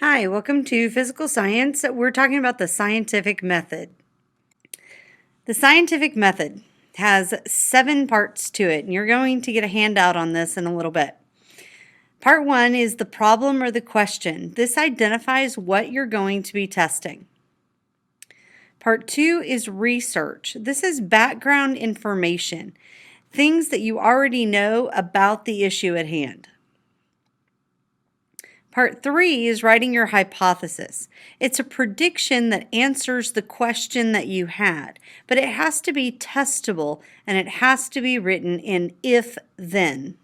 Hi, welcome to Physical Science. We're talking about the scientific method. The scientific method has 7 parts to it, and you're going to get a handout on this in a little bit. Part 1 is the problem or the question. This identifies what you're going to be testing. Part 2 is research. This is background information, things that you already know about the issue at hand. Part 3 is writing your hypothesis. It's a prediction that answers the question that you had, but it has to be testable and it has to be written in if-then.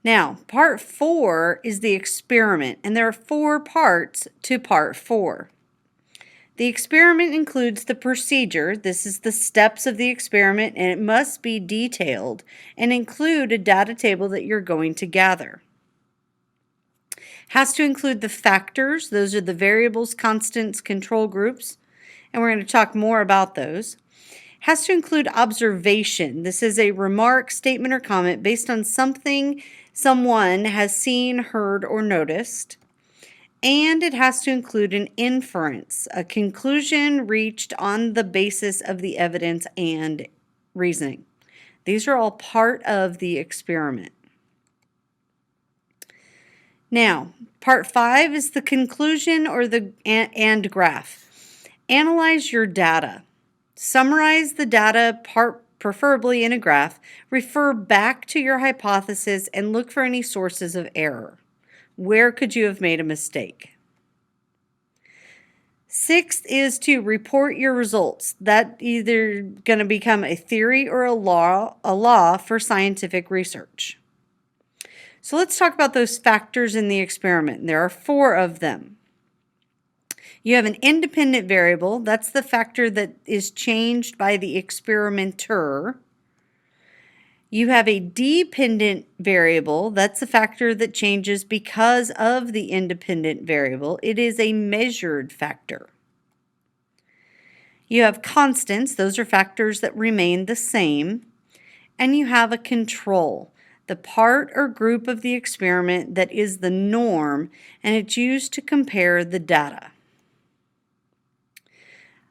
Now, Part 4 is the experiment, and there are 4 parts to Part 4. The experiment includes the procedure. This is the steps of the experiment, and it must be detailed and include a data table that you're going to gather. Has to include the factors. Those are the variables, constants, control groups, and we're going to talk more about those. Has to include observation. This is a remark, statement, or comment based on something someone has seen, heard, or noticed. And it has to include an inference, a conclusion reached on the basis of the evidence and reasoning. These are all part of the experiment. Now, Part 5 is the conclusion or the and graph. Analyze your data. Summarize the data, preferably in a graph. Refer back to your hypothesis and look for any sources of error. Where could you have made a mistake? 6th is to report your results. That's either going to become a theory or a law for scientific research. So let's talk about those factors in the experiment. There are 4 of them. You have an independent variable. That's the factor that is changed by the experimenter. You have a dependent variable. That's the factor that changes because of the independent variable. It is a measured factor. You have constants. Those are factors that remain the same. And you have a control, the part or group of the experiment that is the norm, and it's used to compare the data.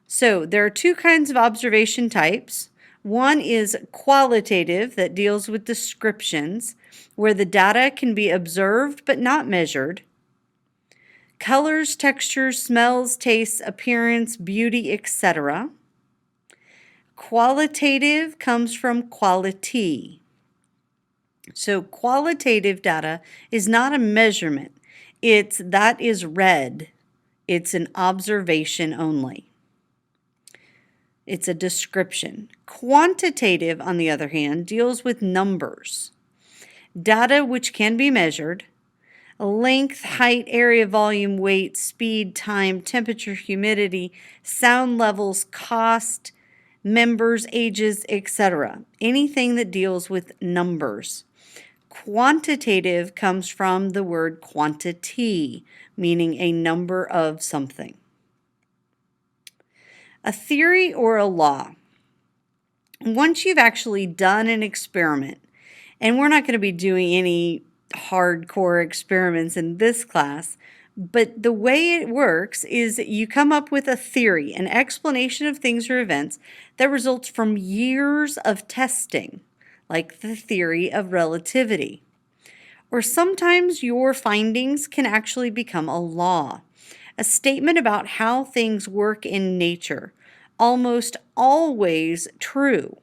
So there are 2 kinds of observation types. One is qualitative, that deals with descriptions, where the data can be observed but not measured. Colors, textures, smells, tastes, appearance, beauty, etc. Qualitative comes from quality. So qualitative data is not a measurement. That is read. It's an observation only. It's a description. Quantitative, on the other hand, deals with numbers. Data which can be measured. Length, height, area, volume, weight, speed, time, temperature, humidity, sound levels, cost, members, ages, etc. Anything that deals with numbers. Quantitative comes from the word quantity, meaning a number of something. A theory or a law. Once you've actually done an experiment, and we're not going to be doing any hardcore experiments in this class, but the way it works is you come up with a theory, an explanation of things or events that results from years of testing, like the theory of relativity. Or sometimes your findings can actually become a law, a statement about how things work in nature, almost always true.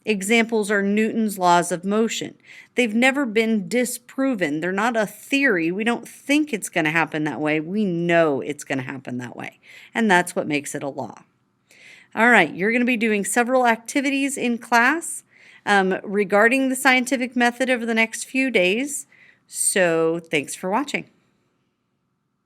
Examples are Newton's laws of motion. They've never been disproven. They're not a theory. We don't think it's going to happen that way. We know it's going to happen that way. And that's what makes it a law. All right, you're going to be doing several activities in class regarding the scientific method over the next few days. So thanks for watching.